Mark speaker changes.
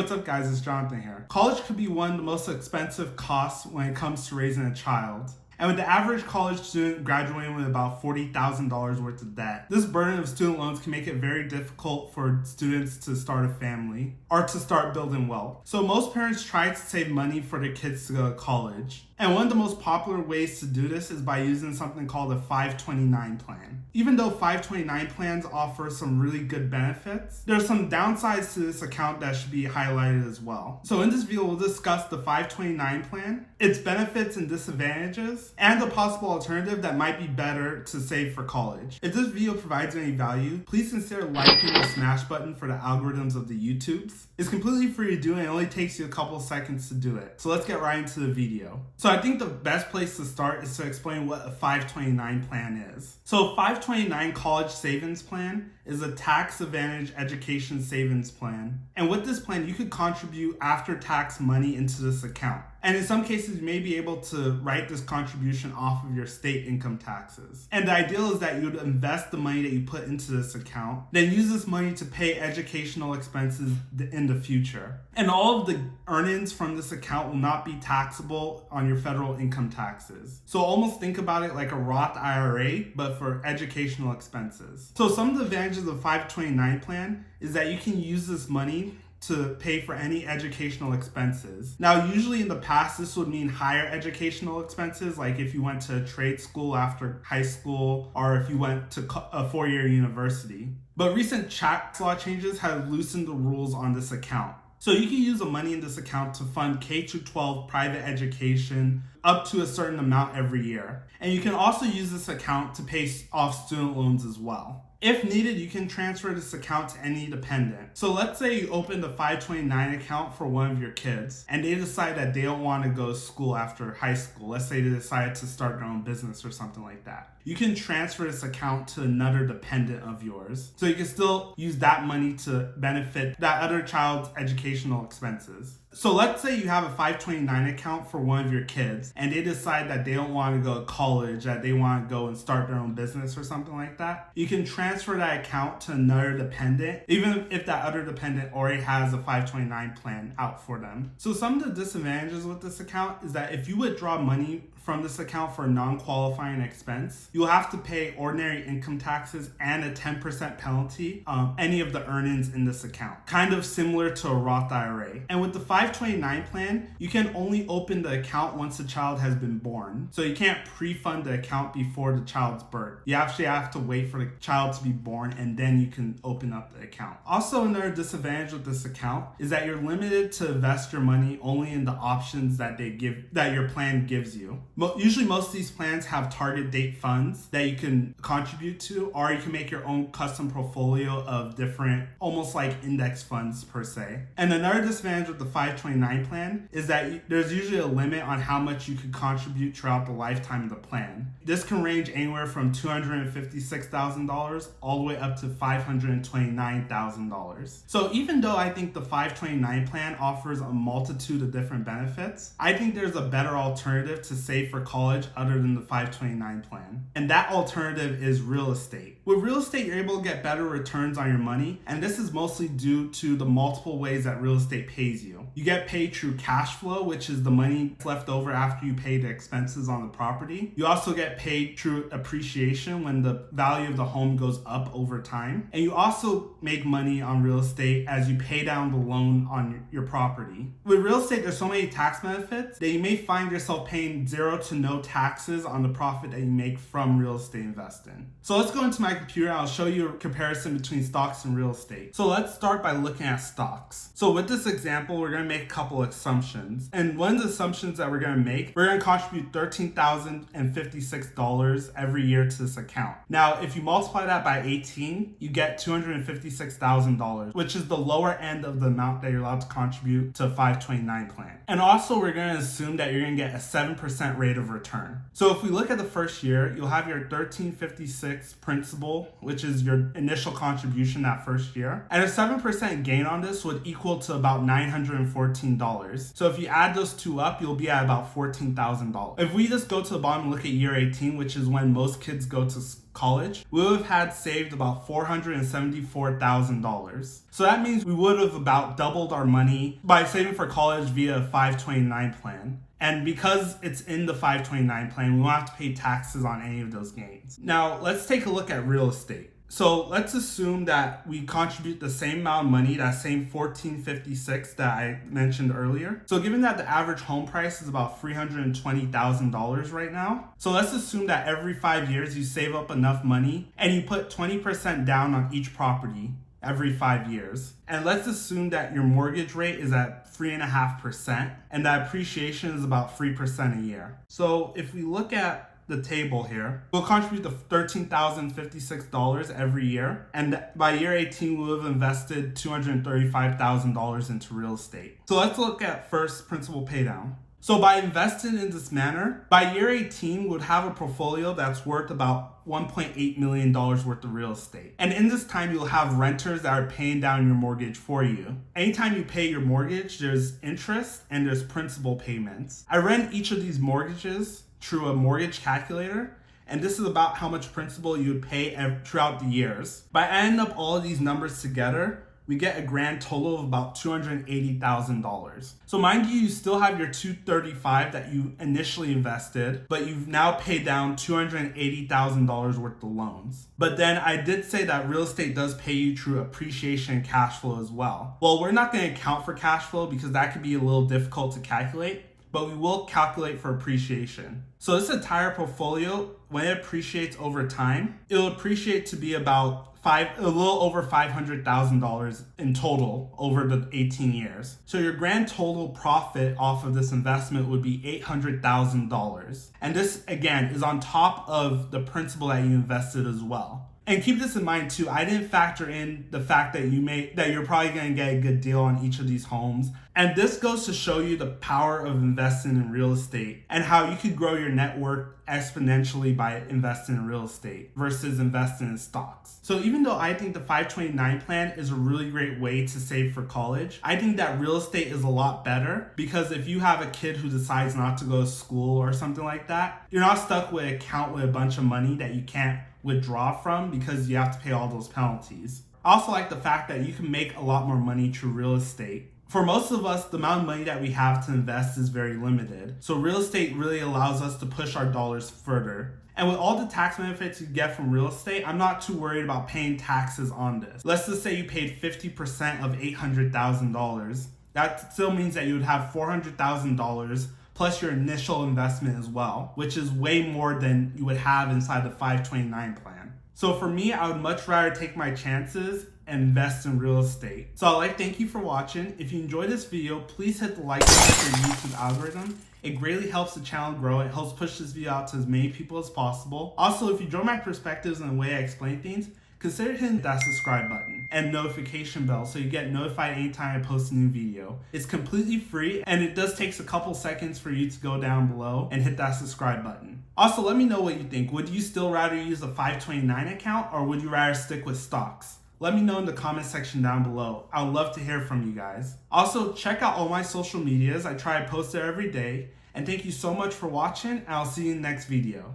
Speaker 1: what's up guys, it's Jonathan here. College could be one of the most expensive costs when it comes to raising a child. And with the average college student graduating with about $40,000 worth of debt, this burden of student loans can make it very difficult for students to start a family or to start building wealth. So most parents try to save money for their kids to go to college. And one of the most popular ways to do this is by using something called a 529 plan. Even though 529 plans offer some really good benefits, there are some downsides to this account that should be highlighted as well. So in this video, we'll discuss the 529 plan, its benefits and disadvantages, and a possible alternative that might be better to save for college. If this video provides any value, please consider liking the smash button for the algorithms of the YouTubes. It's completely free to do and it only takes you a couple of seconds to do it. So let's get right into the video. So I think the best place to start is to explain what a 529 plan is. So a 529 college savings plan is a tax advantage education savings plan. And with this plan, you could contribute after tax money into this account. And in some cases, you may be able to write this contribution off of your state income taxes. And the ideal is that you would invest the money that you put into this account, then use this money to pay educational expenses in the future. And all of the earnings from this account will not be taxable on your federal income taxes. So almost think about it like a Roth IRA, but for educational expenses. So some of the advantages of the 529 plan is that you can use this money to pay for any educational expenses. Now, usually in the past, this would mean higher educational expenses, like if you went to a trade school after high school, or if you went to a four-year university. But recent tax law changes have loosened the rules on this account. So you can use the money in this account to fund K-12 private education up to a certain amount every year. And you can also use this account to pay off student loans as well. If needed, you can transfer this account to any dependent. So let's say you open the 529 account for one of your kids and they decide that they don't want to go to school after high school. Let's say they decide to start their own business or something like that. You can transfer this account to another dependent of yours. So you can still use that money to benefit that other child's educational expenses. So let's say you have a 529 account for one of your kids and they decide that they don't want to go to college, that they want to go and start their own business or something like that. You can transfer that account to another dependent, even if that other dependent already has a 529 plan out for them. So some of the disadvantages with this account is that if you withdraw money from this account for a non-qualifying expense, you'll have to pay ordinary income taxes and a 10% penalty on any of the earnings in this account, kind of similar to a Roth IRA. And with the 529 plan, you can only open the account once the child has been born. So you can't pre-fund the account before the child's birth. You actually have to wait for the child to be born and then you can open up the account. Also, another disadvantage with this account is that you're limited to invest your money only in the options that your plan gives you. Usually most of these plans have target date funds that you can contribute to, or you can make your own custom portfolio of different, almost like index funds per se. And another disadvantage with the 529 plan is that there's usually a limit on how much you could contribute throughout the lifetime of the plan. This can range anywhere from $256,000 all the way up to $529,000. So even though I think the 529 plan offers a multitude of different benefits, I think there's a better alternative to save for college other than the 529 plan. And that alternative is real estate. With real estate, you're able to get better returns on your money, and this is mostly due to the multiple ways that real estate pays you. You get paid through cash flow, which is the money left over after you pay the expenses on the property. You also get paid through appreciation when the value of the home goes up over time. And you also make money on real estate as you pay down the loan on your property. With real estate, there's so many tax benefits that you may find yourself paying zero to no taxes on the profit that you make from real estate investing. So let's go into my computer and I'll show you a comparison between stocks and real estate. So let's start by looking at stocks. So with this example, we're going to make a couple assumptions. And one of the assumptions that we're going to make, we're going to contribute $13,056 every year to this account. Now, if you multiply that by 18, you get $256,000, which is the lower end of the amount that you're allowed to contribute to a 529 plan. And also, we're going to assume that you're going to get a 7% rate of return. So if we look at the first year, you'll have your $1356 principal, which is your initial contribution that first year. And a 7% gain on this would equal to about $914. So if you add those two up, you'll be at about $14,000. If we just go to the bottom and look at year 18, which is when most kids go to college, we would have had saved about $474,000. So that means we would have about doubled our money by saving for college via a 529 plan. And because it's in the 529 plan, we won't have to pay taxes on any of those gains. Now, let's take a look at real estate. So let's assume that we contribute the same amount of money, that same $1,456 that I mentioned earlier. So given that the average home price is about $320,000 right now, so let's assume that every 5 years you save up enough money and you put 20% down on each property every 5 years. And let's assume that your mortgage rate is at 3.5% and that appreciation is about 3% a year. So if we look at the table here, we'll contribute the $13,056 every year, and by year 18 we'll have invested $235,000 into real estate. So let's look at first principal paydown. So by investing in this manner, by year 18 we'll have a portfolio that's worth about $1.8 million worth of real estate. And in this time you'll have renters that are paying down your mortgage for you. Anytime you pay your mortgage, there's interest and there's principal payments. I ran each of these mortgages through a mortgage calculator, and this is about how much principal you would pay throughout the years. By adding up all of these numbers together, we get a grand total of about $280,000. So mind you, you still have your $235,000 that you initially invested, but you've now paid down $280,000 worth of loans. But then I did say that real estate does pay you through appreciation and cash flow as well. Well, we're not going to account for cash flow because that could be a little difficult to calculate, but we will calculate for appreciation. So this entire portfolio, when it appreciates over time, it'll appreciate to be about a little over $500,000 in total over the 18 years. So your grand total profit off of this investment would be $800,000. And this, again, is on top of the principal that you invested as well. And keep this in mind too, I didn't factor in the fact that you're probably going to get a good deal on each of these homes. And this goes to show you the power of investing in real estate and how you could grow your net worth exponentially by investing in real estate versus investing in stocks. So even though I think the 529 plan is a really great way to save for college, I think that real estate is a lot better because if you have a kid who decides not to go to school or something like that, you're not stuck with an account with a bunch of money that you can't withdraw from because you have to pay all those penalties. I also like the fact that you can make a lot more money through real estate. For most of us, the amount of money that we have to invest is very limited. So real estate really allows us to push our dollars further. And with all the tax benefits you get from real estate, I'm not too worried about paying taxes on this. Let's just say you paid 50% of $800,000. That still means that you would have $400,000 plus your initial investment as well, which is way more than you would have inside the 529 plan. So for me, I would much rather take my chances and invest in real estate. So I'd like to thank you for watching. If you enjoyed this video, please hit the like button for the YouTube algorithm. It greatly helps the channel grow. It helps push this video out to as many people as possible. Also, if you enjoy my perspectives and the way I explain things, consider hitting that subscribe button and notification bell so you get notified anytime I post a new video. It's completely free and it does take a couple seconds for you to go down below and hit that subscribe button. Also, let me know what you think. Would you still rather use a 529 account or would you rather stick with stocks? Let me know in the comment section down below. I would love to hear from you guys. Also, check out all my social medias. I try to post there every day. And thank you so much for watching, and I'll see you in the next video.